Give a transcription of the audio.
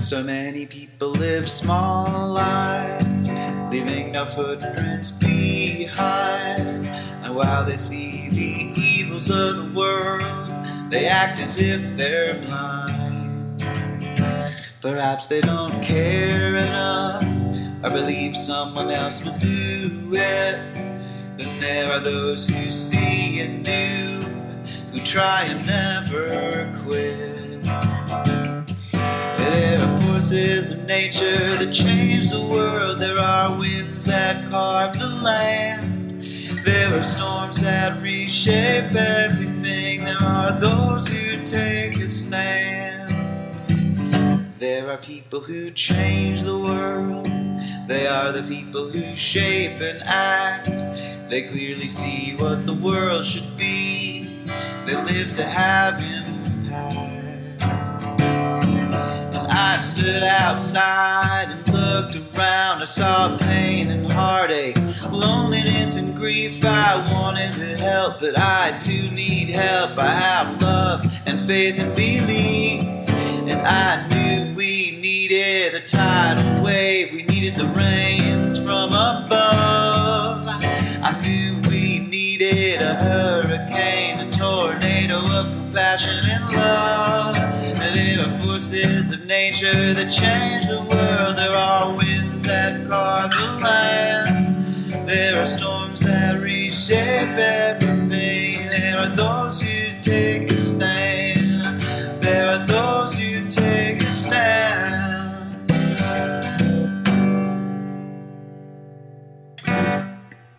So many people live small lives, leaving no footprints behind. And while they see the evils of the world, they act as if they're blind. Perhaps they don't care enough, or believe someone else will do it. Then there are those who see and do, who try and never quit. There are forces of nature that change the world. There are winds that carve the land. There are storms that reshape everything. There are those who take a stand. There are people who change the world. They are the people who shape and act. They clearly see what the world should be. They live to have impact. I stood outside and looked around. I saw pain and heartache, loneliness and grief. I wanted to help, but I too need help. I have love and faith and belief, and I knew we needed a tidal wave. We needed the rains from above. I knew we needed a hurricane, a tornado of compassion and love. And there are forces of nature that change the world. There are winds that carve the land. There are storms that reshape everything. There are those who take a